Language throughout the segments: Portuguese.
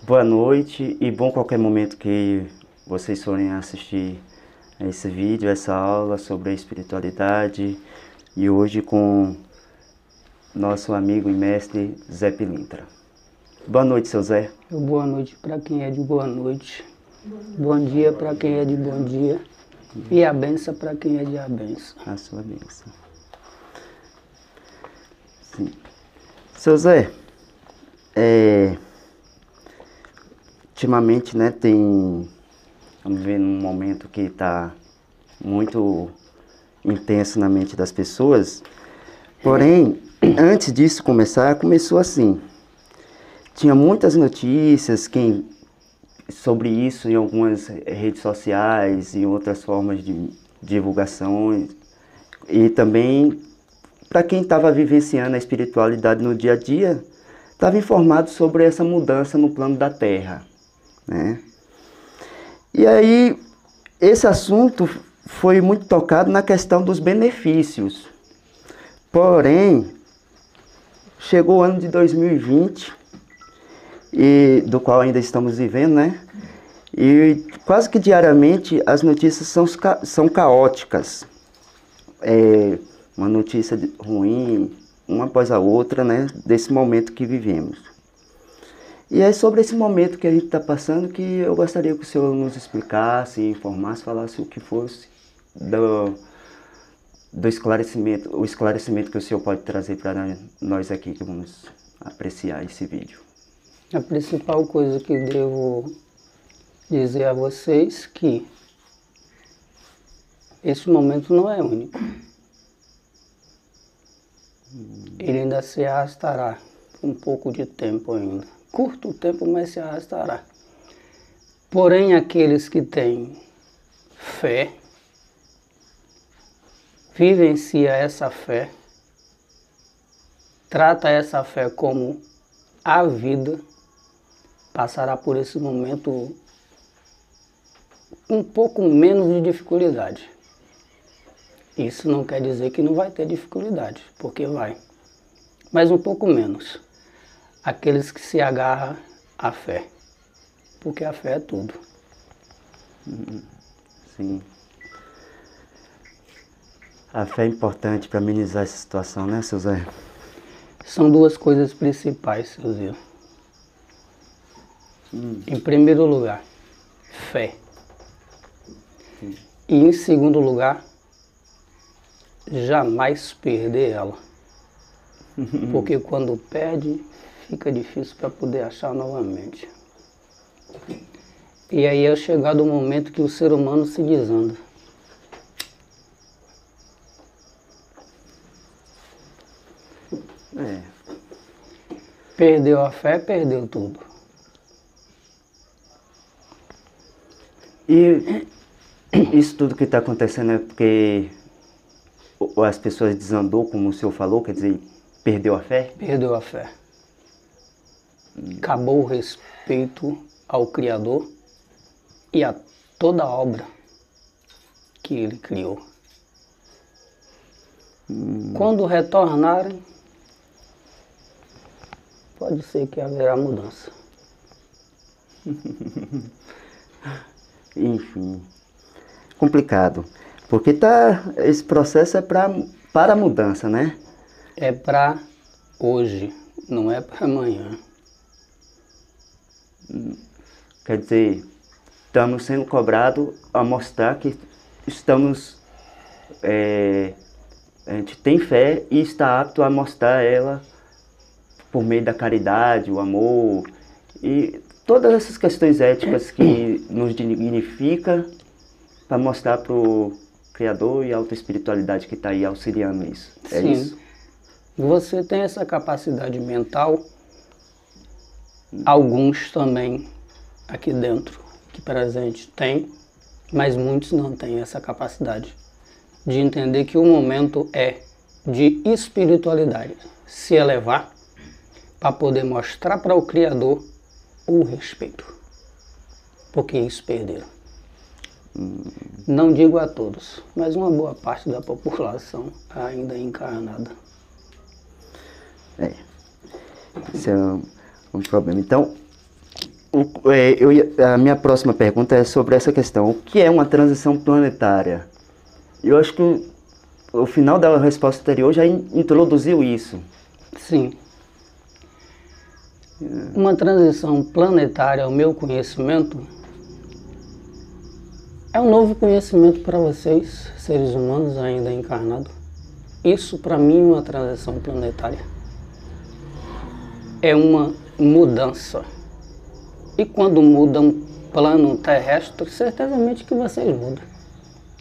Boa noite e bom qualquer momento que vocês forem assistir esse vídeo, essa aula sobre a espiritualidade, e hoje com nosso amigo e mestre Zé Pilintra. Boa noite, seu Zé. Boa noite para quem é de boa noite. Bom dia para quem é de bom dia. E a benção para quem é de a benção. A sua bênção. Sim. Seu Zé, ultimamente, né, estamos vivendo um momento que está muito intenso na mente das pessoas, porém, antes disso começou assim, tinha muitas notícias sobre isso em algumas redes sociais e outras formas de divulgação, e também para quem estava vivenciando a espiritualidade no dia a dia, estava informado sobre essa mudança no plano da Terra, né? E aí, esse assunto foi muito tocado na questão dos benefícios. Porém, chegou o ano de 2020, do qual ainda estamos vivendo, né? E quase que diariamente as notícias são caóticas. Uma notícia ruim, uma após a outra, né? Desse momento que vivemos. E é sobre esse momento que a gente está passando que eu gostaria que o senhor nos explicasse, informasse, falasse o que fosse do esclarecimento, o esclarecimento que o senhor pode trazer para nós aqui que vamos apreciar esse vídeo. A principal coisa que devo dizer a vocês é que esse momento não é único. Ele ainda se arrastará um pouco de tempo ainda. Curto tempo, mas se arrastará. Porém, aqueles que têm fé, vivencia essa fé, trata essa fé como a vida, passará por esse momento um pouco menos de dificuldade. Isso não quer dizer que não vai ter dificuldade, porque vai. Mas um pouco menos. Aqueles que se agarram à fé. Porque a fé é tudo. Sim. A fé é importante para amenizar essa situação, né, seu Zé? São duas coisas principais, seu Zé. Em primeiro lugar, fé. E em segundo lugar, jamais perder ela. Porque quando perde, fica difícil para poder achar novamente. E aí é chegado o momento que o ser humano se desanda. Perdeu a fé, perdeu tudo. E isso tudo que está acontecendo é porque as pessoas desandou, como o senhor falou, quer dizer, perdeu a fé? Perdeu a fé. Acabou o respeito ao Criador e a toda a obra que Ele criou. Quando retornarem, pode ser que haverá mudança. Enfim, complicado. Porque esse processo é para a mudança, né? É para hoje, não é para amanhã. Quer dizer, estamos sendo cobrados a mostrar que estamos... a gente tem fé e está apto a mostrar ela por meio da caridade, o amor e todas essas questões éticas que nos dignifica para mostrar para o Criador e a autoespiritualidade que está aí auxiliando isso. É Sim. isso? Você tem essa capacidade mental, alguns também aqui dentro, que presente tem, mas muitos não têm essa capacidade de entender que o momento é de espiritualidade, se elevar para poder mostrar para o Criador o respeito, porque isso perderam. Não digo a todos, mas uma boa parte da população ainda é encarnada. Isso é um problema. Então, A minha próxima pergunta é sobre essa questão. O que é uma transição planetária? Eu acho que o final da resposta anterior já introduziu isso. Sim. Uma transição planetária, ao meu conhecimento, é um novo conhecimento para vocês, seres humanos ainda encarnados. Isso, para mim, é uma transição planetária. É uma mudança. E quando muda um plano terrestre, certamente que vocês mudam.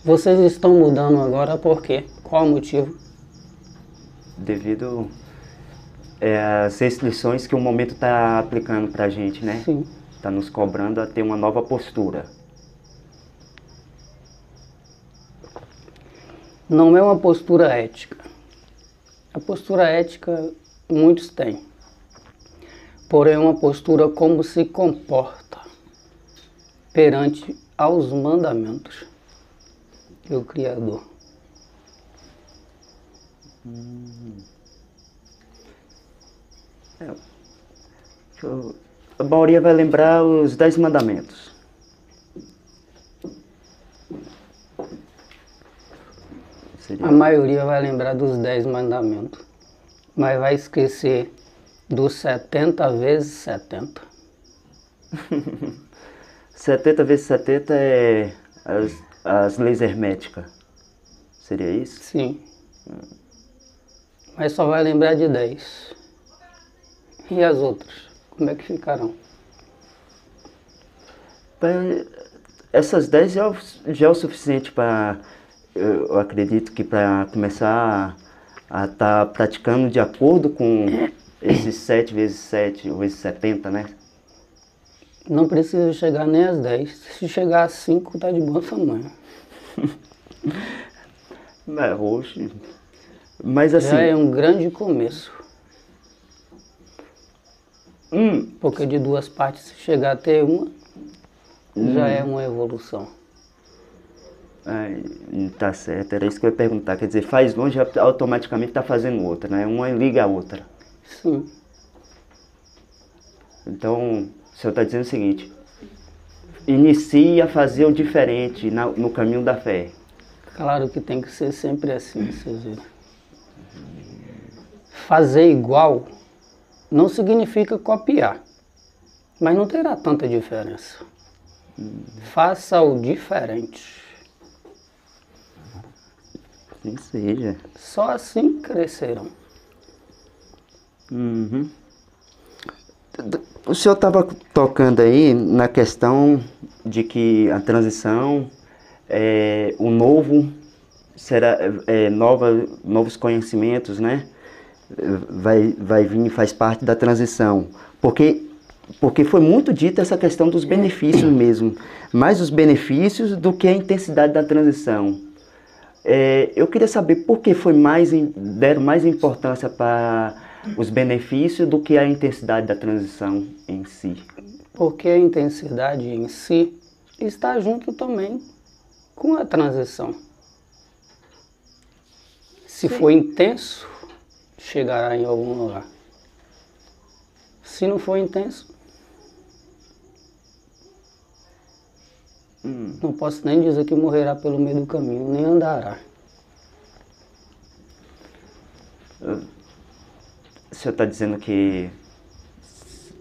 Vocês estão mudando agora por quê? Qual o motivo? Devido às restrições que o momento está aplicando para a gente, né? Sim. Está nos cobrando a ter uma nova postura. Não é uma postura ética. A postura ética muitos têm. Porém, é uma postura como se comporta perante aos mandamentos do Criador. A maioria vai lembrar os 10 mandamentos. A maioria vai lembrar dos 10 mandamentos, mas vai esquecer dos 70 vezes 70. 70 vezes 70 é as leis herméticas. Seria isso? Sim. Mas só vai lembrar de 10. E as outras? Como é que ficarão? Essas 10 já é o suficiente para, eu acredito que para começar a estar praticando de acordo com esses 7 vezes 7, ou vezes 70, né? Não precisa chegar nem às 10. Se chegar a 5, tá de bom tamanho. Mas assim... Já é um grande começo. Porque de 2 partes, se chegar a ter uma, já é uma evolução. Tá certo, era isso que eu ia perguntar. Quer dizer, faz longe automaticamente está fazendo outra, né? Uma liga a outra. Sim. Então, o senhor está dizendo o seguinte: inicie a fazer o diferente no caminho da fé. Claro que tem que ser sempre assim, vocês viram. Fazer igual não significa copiar, mas não terá tanta diferença. Faça o diferente. Assim seja. Só assim crescerão. O senhor estava tocando aí na questão de que a transição, o novo, será novos conhecimentos, né? Vai vir e faz parte da transição. Porque foi muito dita essa questão dos benefícios mesmo. Mais os benefícios do que a intensidade da transição. Eu queria saber por que deram mais importância para os benefícios do que a intensidade da transição em si. Porque a intensidade em si está junto também com a transição. Se for intenso, chegará em algum lugar. Se não for intenso, não posso nem dizer que morrerá pelo meio do caminho, nem andará. O senhor está dizendo que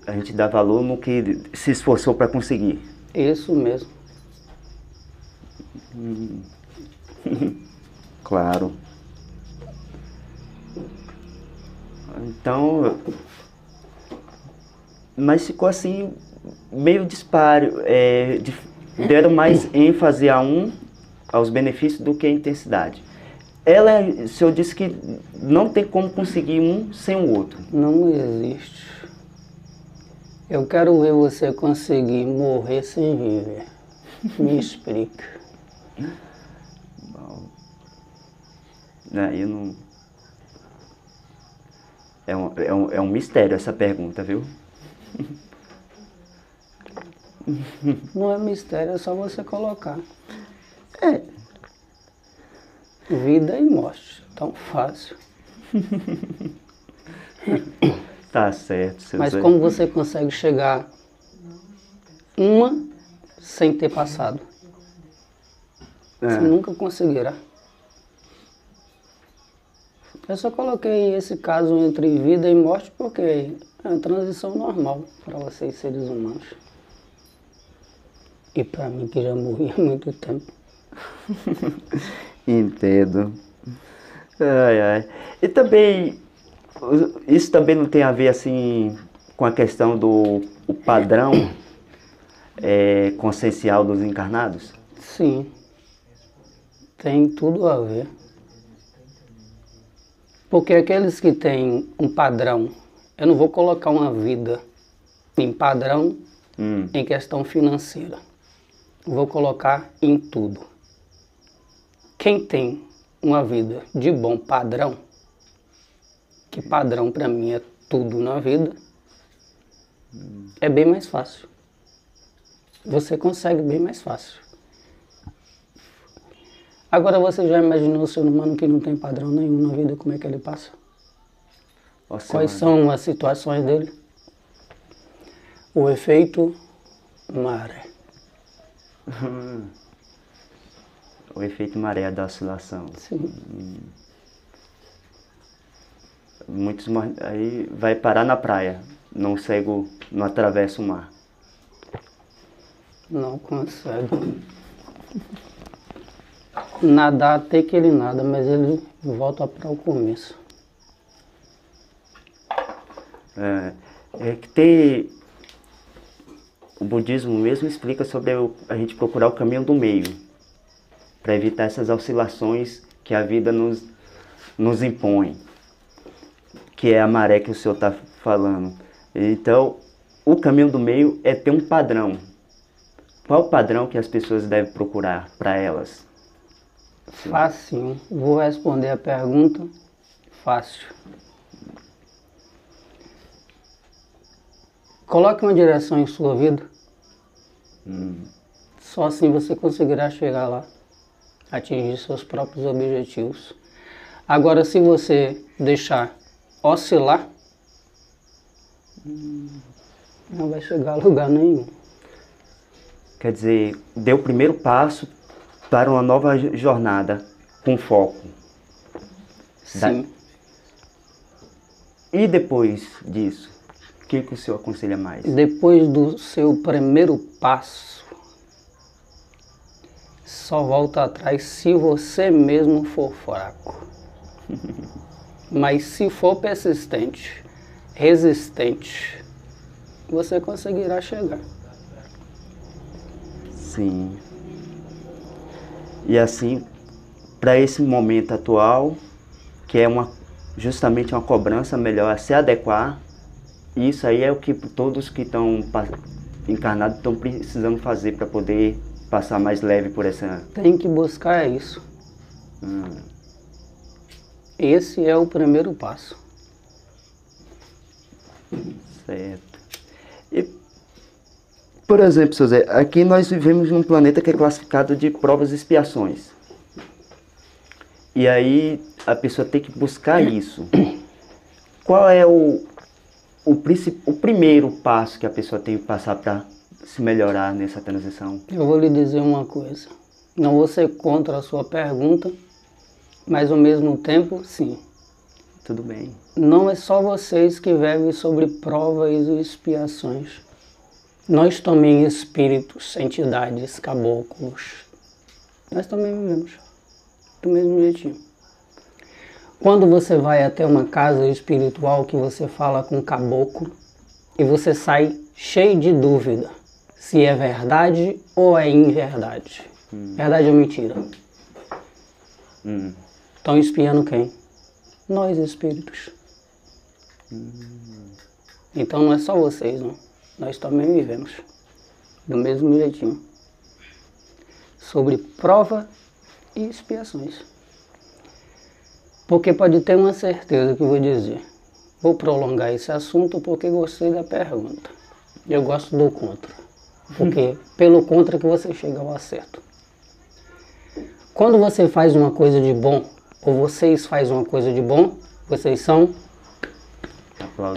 a gente dá valor no que se esforçou para conseguir. Isso mesmo. Claro. Então, mas ficou assim, meio disparo. Deram mais ênfase aos benefícios do que a intensidade. O senhor disse que não tem como conseguir um sem o outro. Não existe. Eu quero ver você conseguir morrer sem viver. Me explica. Bom, eu não... É um mistério essa pergunta, viu? Não é mistério, é só você colocar. Vida e morte, tão fácil. Tá certo, seu Mas Zé. como você consegue chegar uma sem ter passado. Você nunca conseguirá. Eu só coloquei esse caso entre vida e morte porque é uma transição normal para vocês, seres humanos. E para mim, que já morri há muito tempo. Entendo. Ai, ai. E também, isso também não tem a ver, assim, com a questão do o padrão consciencial dos encarnados? Sim. Tem tudo a ver. Porque aqueles que têm um padrão, eu não vou colocar uma vida em padrão em questão financeira. Vou colocar em tudo. Quem tem uma vida de bom padrão, que padrão para mim é tudo na vida, é bem mais fácil. Você consegue bem mais fácil. Agora você já imaginou o ser humano que não tem padrão nenhum na vida, como é que ele passa? Quais são as situações dele? O efeito maré. O efeito maré da oscilação. Sim. Muitos aí vai parar na praia, não cego, não atravessa o mar. Não consegue. Nadar até que ele nada, mas ele volta para o começo. É que tem... O budismo mesmo explica sobre a gente procurar o caminho do meio, para evitar essas oscilações que a vida nos impõe, que é a maré que o senhor está falando. Então, o caminho do meio é ter um padrão. Qual o padrão que as pessoas devem procurar para elas? Fácil. Vou responder a pergunta fácil. Coloque uma direção em sua vida. Só assim você conseguirá chegar lá, atingir seus próprios objetivos. Agora, se você deixar oscilar, não vai chegar a lugar nenhum. Quer dizer, dê o primeiro passo para uma nova jornada com foco. Sim. E depois disso, o que o senhor aconselha mais? Depois do seu primeiro passo, só volta atrás se você mesmo for fraco. Mas se for persistente, resistente, você conseguirá chegar. Sim. E assim, para esse momento atual, que é justamente uma cobrança melhor a se adequar, isso aí é o que todos que estão encarnados estão precisando fazer para poder passar mais leve por essa... Tem que buscar isso. Esse é o primeiro passo. Certo. E, por exemplo, seu Zé, aqui nós vivemos num planeta que é classificado de provas e expiações. E aí a pessoa tem que buscar isso. Qual é o primeiro passo que a pessoa tem que passar para se melhorar nessa transição? Eu vou lhe dizer uma coisa. Não vou ser contra a sua pergunta, mas ao mesmo tempo, sim. Tudo bem. Não é só vocês que vivem sobre provas e expiações. Nós também, espíritos, entidades, caboclos, nós também vivemos do mesmo jeitinho. Quando você vai até uma casa espiritual que você fala com caboclo e você sai cheio de dúvida se é verdade ou é inverdade. Verdade ou mentira? Estão espiando quem? Nós, espíritos. Então não é só vocês, não. Nós também vivemos do mesmo jeitinho. Sobre prova e expiações. Porque pode ter uma certeza que eu vou dizer. Vou prolongar esse assunto porque gostei da pergunta. Eu gosto do contra. Porque pelo contra que você chega ao acerto. Quando você faz uma coisa de bom, ou vocês fazem uma coisa de bom, vocês são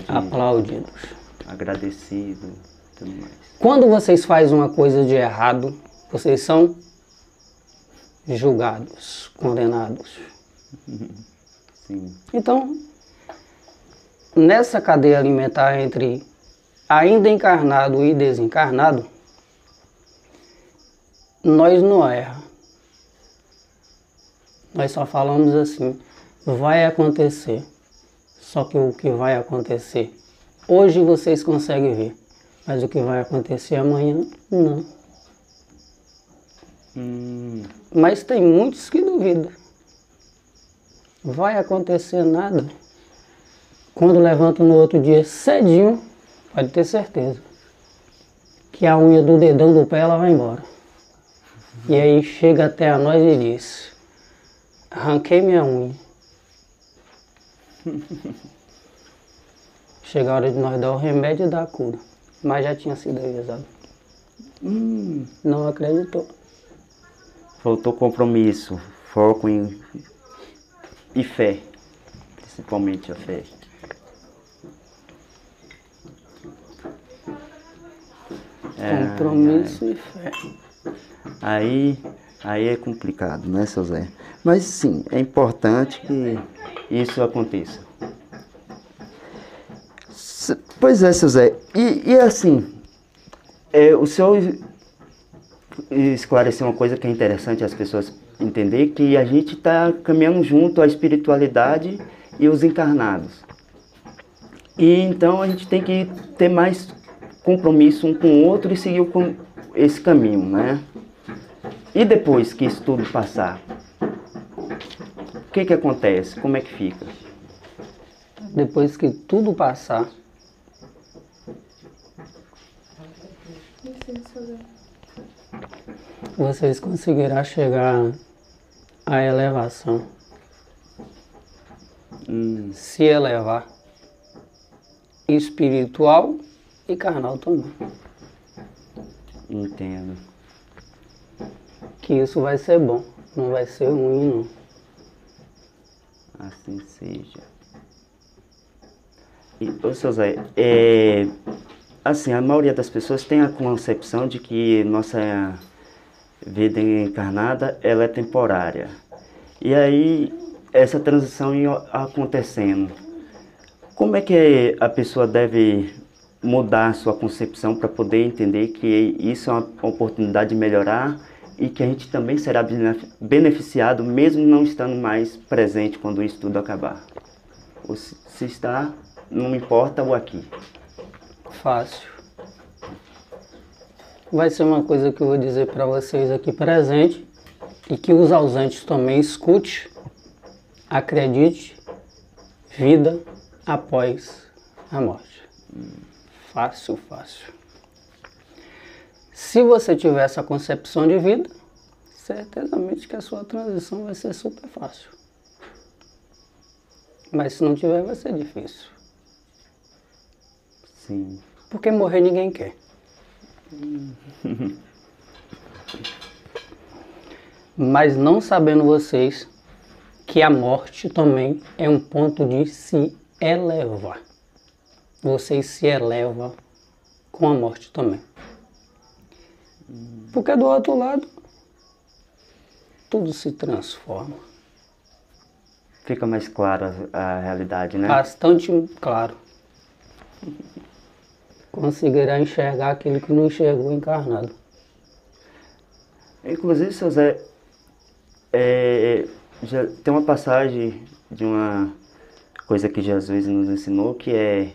aplaudidos. Agradecido. tudo mais. Quando vocês fazem uma coisa de errado, vocês são julgados, condenados. Sim. Então, nessa cadeia alimentar entre ainda encarnado e desencarnado, nós não erramos. Nós só falamos assim, vai acontecer. Só que o que vai acontecer, hoje vocês conseguem ver, mas o que vai acontecer amanhã, não. Mas tem muitos que duvidam. Vai acontecer nada. Quando levanta no outro dia cedinho, pode ter certeza que a unha do dedão do pé ela vai embora. E aí chega até a nós e diz, arranquei minha unha. Chega a hora de nós dar o remédio e dar a cura. Mas já tinha sido avisado. Não acreditou. Faltou compromisso, foco e fé. Principalmente a fé. Compromisso e fé. Aí é complicado, né, seu Zé? Mas sim, é importante que isso aconteça. Pois é, seu Zé. E assim, o senhor esclareceu uma coisa que é interessante as pessoas entender, que a gente está caminhando junto à espiritualidade e os encarnados. E então a gente tem que ter mais compromisso um com o outro e seguir esse caminho, né? E depois que isso tudo passar, o que acontece? Como é que fica? Depois que tudo passar, vocês conseguirão chegar à elevação. Se elevar. Espiritual e carnal também. Entendo. Que isso vai ser bom, não vai ser ruim não. Assim seja. E, seu Zé, assim, a maioria das pessoas tem a concepção de que nossa vida encarnada, ela é temporária. E aí, essa transição ia acontecendo. Como é que a pessoa deve mudar a sua concepção para poder entender que isso é uma oportunidade de melhorar e que a gente também será beneficiado mesmo não estando mais presente quando isso tudo acabar? Ou se está, não importa o aqui. Fácil. Vai ser uma coisa que eu vou dizer para vocês aqui presente e que os ausentes também escute, acredite, vida após a morte. Fácil, fácil. Se você tiver essa concepção de vida, certamente que a sua transição vai ser super fácil. Mas se não tiver, vai ser difícil. Sim. Porque morrer ninguém quer. Mas não sabendo vocês que a morte também é um ponto de se elevar. Vocês se elevam com a morte também. Porque do outro lado, tudo se transforma. Fica mais clara a realidade, né? Bastante claro. Conseguirá enxergar aquilo que não enxergou encarnado. Inclusive, seu Zé, já tem uma passagem de uma coisa que Jesus nos ensinou, que é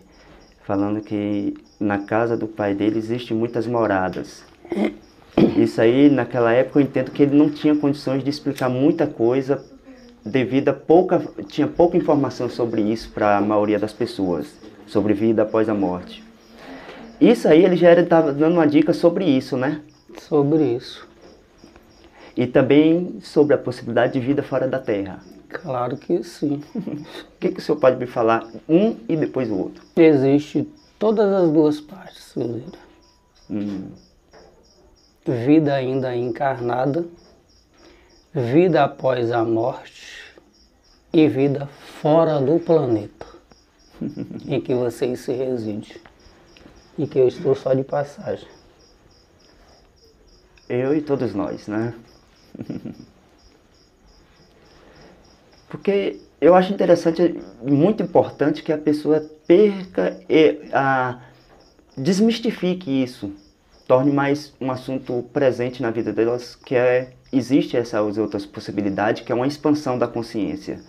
falando que na casa do pai dele existem muitas moradas. Isso aí, naquela época, eu entendo que ele não tinha condições de explicar muita coisa devido a tinha pouca informação sobre isso para a maioria das pessoas, sobre vida após a morte. Isso aí ele já estava dando uma dica sobre isso, né? Sobre isso. E também sobre a possibilidade de vida fora da Terra. Claro que sim. O que o senhor pode me falar, um e depois o outro? Existe todas as duas partes, Silveira. Vida ainda encarnada, vida após a morte e vida fora do planeta em que vocês se residem. e que eu estou só de passagem. Eu e todos nós, né? Porque eu acho interessante, muito importante que a pessoa desmistifique isso, torne mais um assunto presente na vida delas, existe essas outras possibilidades, que é uma expansão da consciência.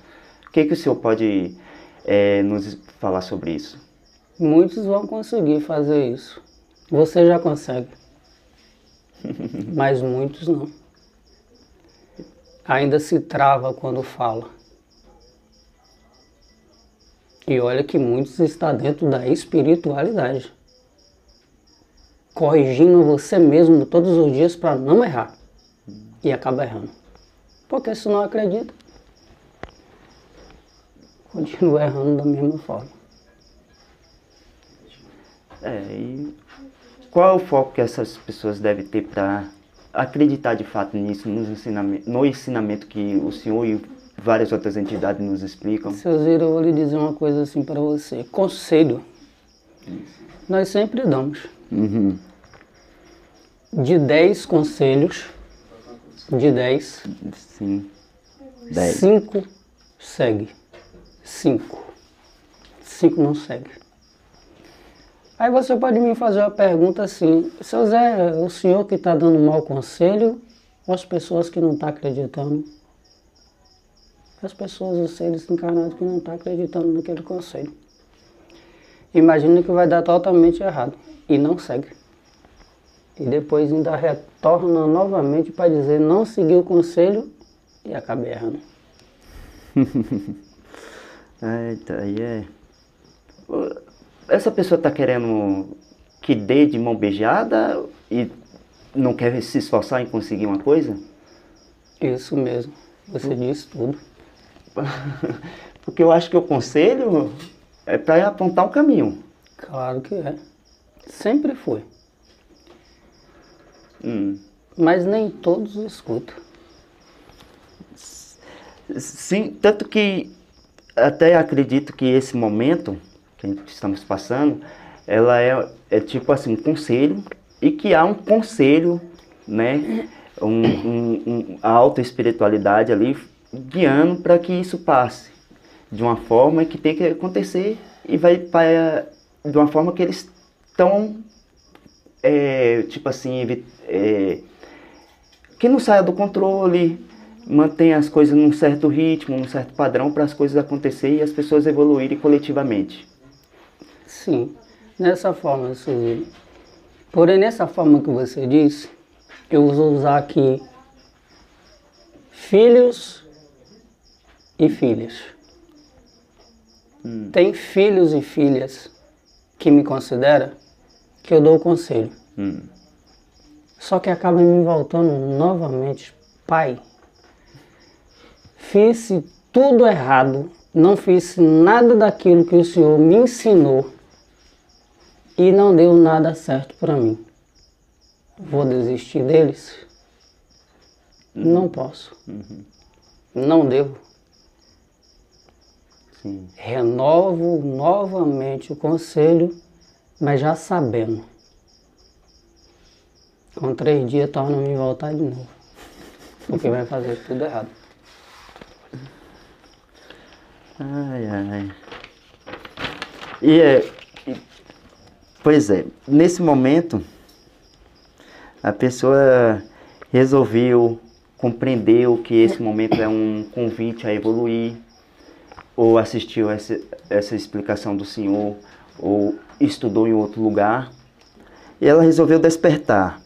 O que o senhor pode nos falar sobre isso? Muitos vão conseguir fazer isso. Você já consegue. Mas muitos não. Ainda se trava quando fala. E olha que muitos estão dentro da espiritualidade. Corrigindo você mesmo todos os dias para não errar. E acaba errando. Porque se não acredita, continua errando da mesma forma. E qual é o foco que essas pessoas devem ter para acreditar de fato nisso, no ensinamento que o senhor e várias outras entidades nos explicam? Seu Ziro, eu vou lhe dizer uma coisa assim para você. Conselho, nós sempre damos. Uhum. De 10 conselhos, de 10, Sim. 10. 5 segue. 5 não segue. Aí você pode me fazer uma pergunta assim: seu Zé, o senhor que está dando mau conselho ou as pessoas que não estão acreditando? As pessoas, os seres encarnados que não estão acreditando naquele conselho. Imagina que vai dar totalmente errado e não segue. E depois ainda retorna novamente para dizer não seguir o conselho e acaba errando. Essa pessoa está querendo que dê de mão beijada e não quer se esforçar em conseguir uma coisa? Isso mesmo, você disse tudo. Porque eu acho que o conselho é para apontar um caminho. Claro que é. Sempre foi. Mas nem todos escutam. Sim, tanto que até acredito que esse momento que estamos passando, ela é tipo assim, um conselho, e que há um conselho, né, a alta espiritualidade ali, guiando para que isso passe de uma forma que tem que acontecer e vai de uma forma que eles estão, tipo assim, que não saia do controle, mantenha as coisas num certo ritmo, num certo padrão para as coisas acontecerem e as pessoas evoluírem coletivamente. Sim, nessa forma, Suzino. Porém, nessa forma que você disse, eu vou usar aqui filhos e filhas. Tem filhos e filhas que me consideram que eu dou o conselho. Só que acaba me voltando novamente: pai, fiz tudo errado, não fiz nada daquilo que o senhor me ensinou e não deu nada certo para mim. Vou desistir deles? Não posso. Não devo. Sim. Renovo novamente o conselho, mas já sabendo. Com 3 dias torna-me voltar de novo. Porque vai fazer tudo errado. Pois é, nesse momento a pessoa resolveu, compreendeu que esse momento é um convite a evoluir, ou assistiu essa explicação do senhor, ou estudou em outro lugar, e ela resolveu despertar.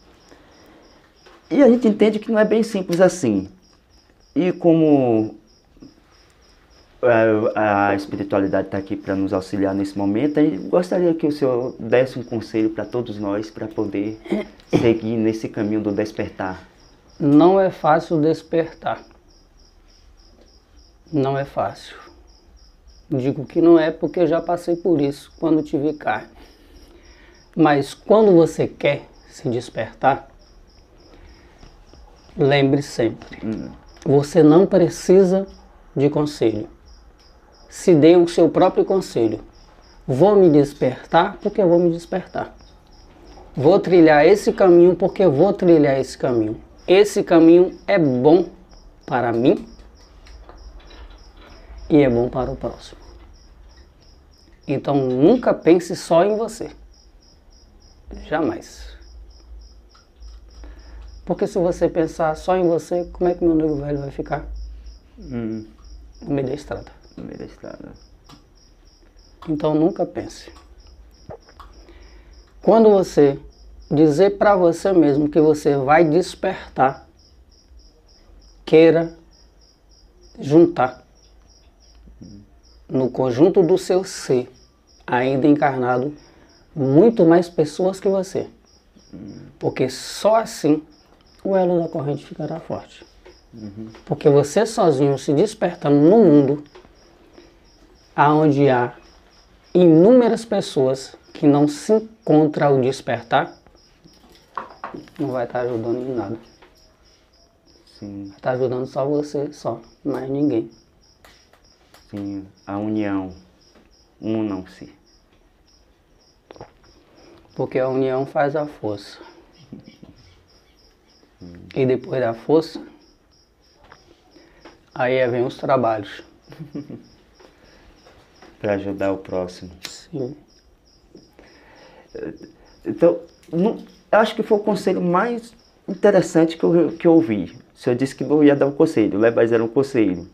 E a gente entende que não é bem simples assim. E como a espiritualidade está aqui para nos auxiliar nesse momento, eu gostaria que o senhor desse um conselho para todos nós, para poder seguir nesse caminho do despertar. Não é fácil despertar. Não é fácil. Digo que não é porque eu já passei por isso quando tive carne. Mas quando você quer se despertar, lembre sempre, você não precisa de conselho. Se dê o seu próprio conselho. Vou me despertar porque eu vou me despertar. Vou trilhar esse caminho porque vou trilhar esse caminho. Esse caminho é bom para mim e é bom para o próximo. Então nunca pense só em você. Jamais. Porque se você pensar só em você, como é que meu nego velho vai ficar? No meio da estrada. No meio da estrada. Então nunca pense. Quando você dizer para você mesmo que você vai despertar, queira juntar no conjunto do seu ser, ainda encarnado, muito mais pessoas que você. Porque só assim o elo da corrente ficará forte. Porque você sozinho se despertando no mundo, aonde há inúmeras pessoas que não se encontram ao despertar, não vai estar ajudando em nada. Sim. Vai estar ajudando só você, só, mais ninguém. Sim, a união. Unam-se. Porque a união faz a força. E depois da força, aí vem os trabalhos. Para ajudar o próximo. Sim. Então, eu acho que foi o conselho mais interessante que eu ouvi. O senhor disse que não ia dar um conselho, mas era um conselho.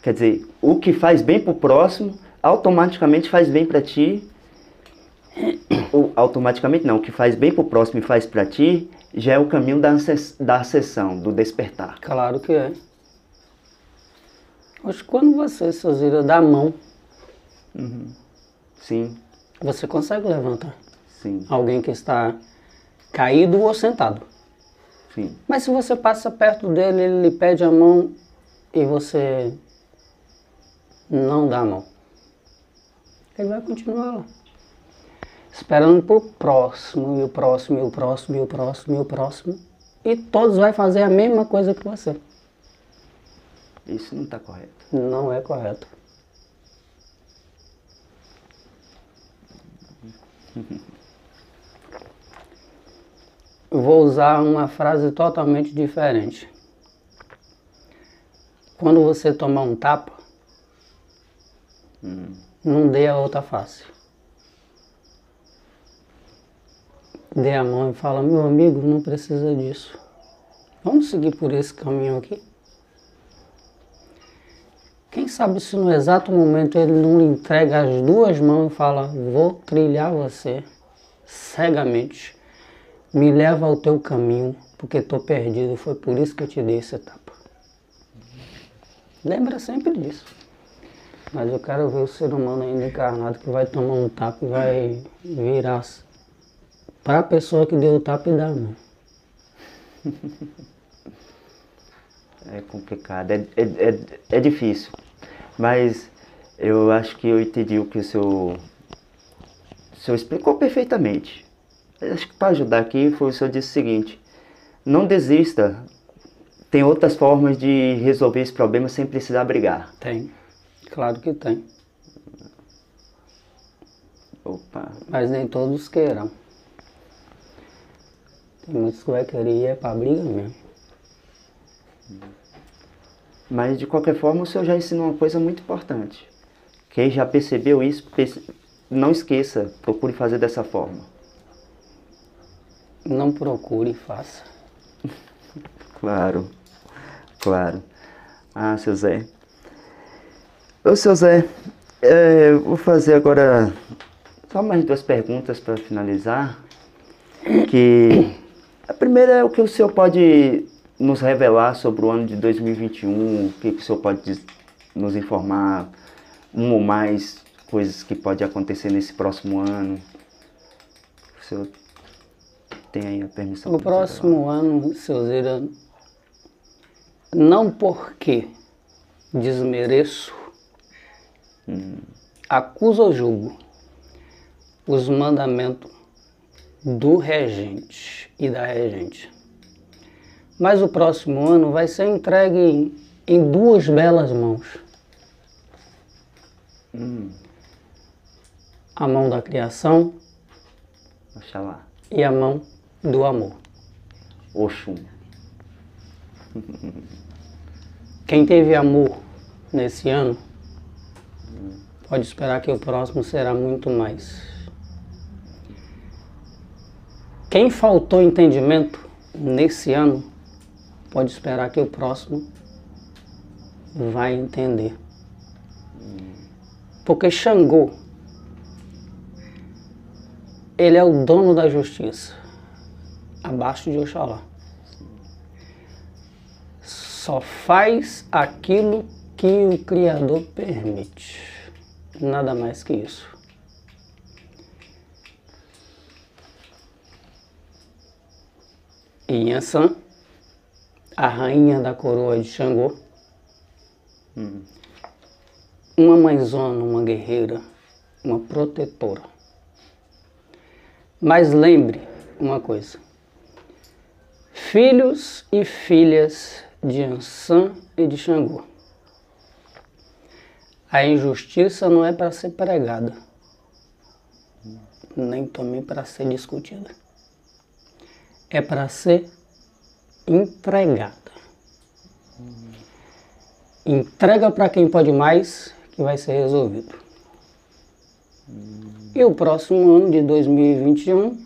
Quer dizer, o que faz bem para o próximo, automaticamente faz bem para ti. Ou automaticamente não, o que faz bem para o próximo e faz para ti, já é o caminho da ascensão, do despertar. Claro que é. Hoje, quando você, Sozira, dá a mão, Sim, você consegue levantar sim, alguém que está caído ou sentado. sim. Mas se você passa perto dele, ele lhe pede a mão e você não dá a mão, ele vai continuar lá, esperando pro próximo, e o próximo, e o próximo, e o próximo, e o próximo, e todos vão fazer a mesma coisa que você. Isso não está correto. Não é correto. Vou usar uma frase totalmente diferente. Quando você tomar um tapa, não dê a outra face. Dê a mão e fala, meu amigo, não precisa disso. Vamos seguir por esse caminho aqui? Quem sabe se no exato momento ele não lhe entrega as duas mãos e fala, vou trilhar você cegamente. Me leva ao teu caminho, porque estou perdido, foi por isso que eu te dei essa etapa. Lembra sempre disso. Mas eu quero ver o ser humano ainda encarnado que vai tomar um tapa e vai virar para a pessoa que deu o tapa e dar a mão. É complicado, é difícil. Mas eu acho que eu entendi o que o senhor explicou perfeitamente. Acho que para ajudar aqui, o senhor disse o seguinte, não desista, tem outras formas de resolver esse problema sem precisar brigar. Tem, claro que tem. Opa. Mas nem todos queiram. Tem muitos que vai querer ir para briga mesmo. Mas de qualquer forma o senhor já ensinou uma coisa muito importante. Quem já percebeu isso, não esqueça, procure fazer dessa forma. Não procure e faça. Claro, claro. Ah, seu Zé. Ô, seu Zé, vou fazer agora só mais duas perguntas para finalizar. Que a primeira é o que o senhor pode nos revelar sobre o ano de 2021, o que o senhor pode nos informar, uma ou mais coisas que podem acontecer nesse próximo ano. O senhor tem aí a permissão? No próximo ano, seu Zira, não porque desmereço, acuso ou julgo os mandamentos do regente e da regente. Mas o próximo ano vai ser entregue em duas belas mãos. A mão da criação Oxalá. e a mão do amor. Oxum. Quem teve amor nesse ano, pode esperar que o próximo será muito mais. Quem faltou entendimento nesse ano, pode esperar que o próximo vai entender. Porque Xangô, ele é o dono da justiça, abaixo de Oxalá. Só faz aquilo que o Criador permite. Nada mais que isso. E Yansan, a rainha da coroa de Xangô, uma mãezona, uma guerreira, uma protetora. Mas lembre uma coisa: filhos e filhas de Yansan e de Xangô, a injustiça não é para ser pregada, nem também para ser discutida. É para ser empregada. Entrega para quem pode mais, que vai ser resolvido. E o próximo ano de 2021,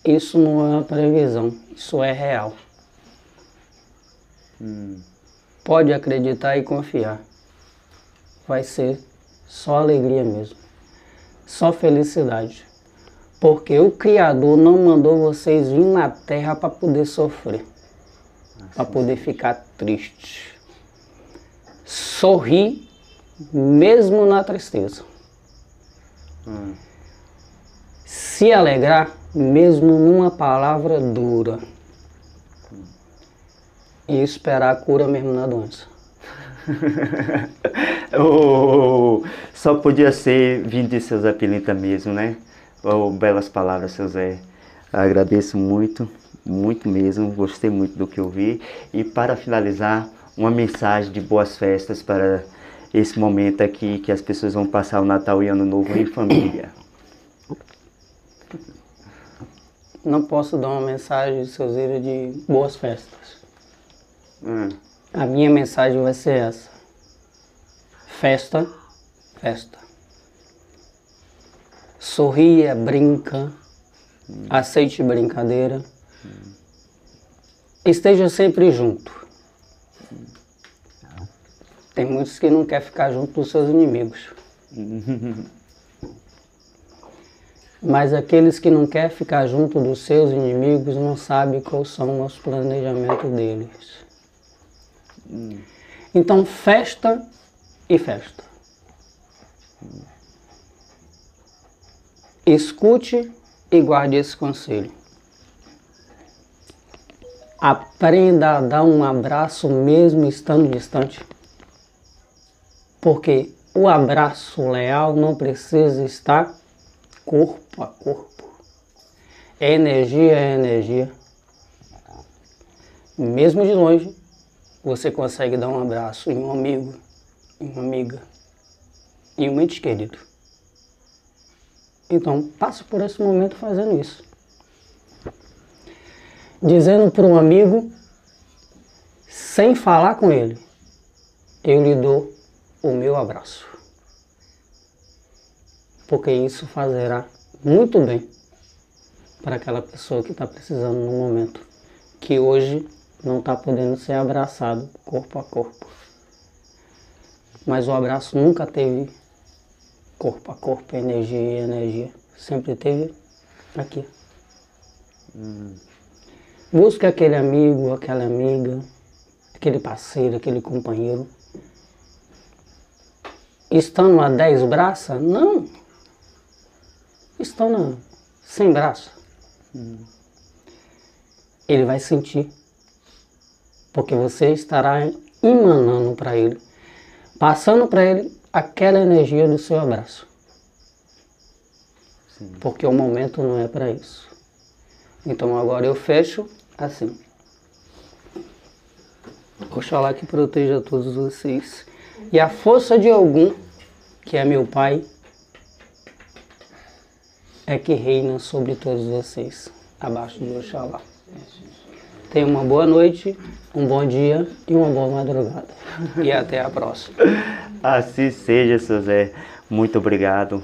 isso não é uma previsão, isso é real. Pode acreditar e confiar. Vai ser só alegria mesmo, só felicidade. Porque o Criador não mandou vocês vir na Terra para poder sofrer, para poder ficar triste. Sorrir mesmo na tristeza. Se alegrar mesmo numa palavra dura. E esperar a cura mesmo na doença. Só podia ser vindo de seu Zé Pilintra mesmo, né? Belas palavras, seu Zé. Agradeço muito, muito mesmo. Gostei muito do que eu vi. E para finalizar, uma mensagem de boas festas para esse momento aqui que as pessoas vão passar o Natal e Ano Novo em família. Não posso dar uma mensagem, seu Zé, de boas festas. A minha mensagem vai ser essa: festa, festa. Sorria, brinca, aceite brincadeira, esteja sempre junto. Tem muitos que não querem ficar junto dos seus inimigos. Mas aqueles que não querem ficar junto dos seus inimigos não sabem quais são os planejamentos deles. Então, festa e festa. Escute e guarde esse conselho. Aprenda a dar um abraço mesmo estando distante. Porque o abraço leal não precisa estar corpo a corpo. Energia é energia. Mesmo de longe, você consegue dar um abraço em um amigo, em uma amiga, em um ente querido. Então, passe por esse momento fazendo isso. Dizendo para um amigo, sem falar com ele, eu lhe dou o meu abraço. Porque isso fazerá muito bem para aquela pessoa que está precisando no momento, que hoje não está podendo ser abraçado corpo a corpo. Mas o abraço nunca teve corpo a corpo, energia e energia. Sempre teve aqui. Busque aquele amigo, aquela amiga, aquele parceiro, aquele companheiro. Estando a 10 braços? Não. Estando sem braço. Ele vai sentir. Porque você estará emanando para ele, passando para ele aquela energia do seu abraço. Sim. Porque o momento não é para isso. Então agora eu fecho assim. Oxalá que proteja todos vocês. E a força de algum, que é meu pai, é que reina sobre todos vocês, abaixo de Oxalá. Tenha uma boa noite, um bom dia e uma boa madrugada. E até a próxima. Assim seja, seu Zé. Muito obrigado.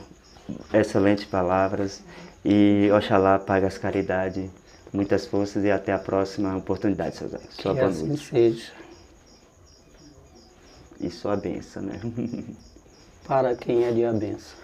Excelentes palavras. E Oxalá pague as caridades. Muitas forças e até a próxima oportunidade, seu Zé. Sua Que boa assim noite. seja. E sua bênção, né? Para quem é de a benção.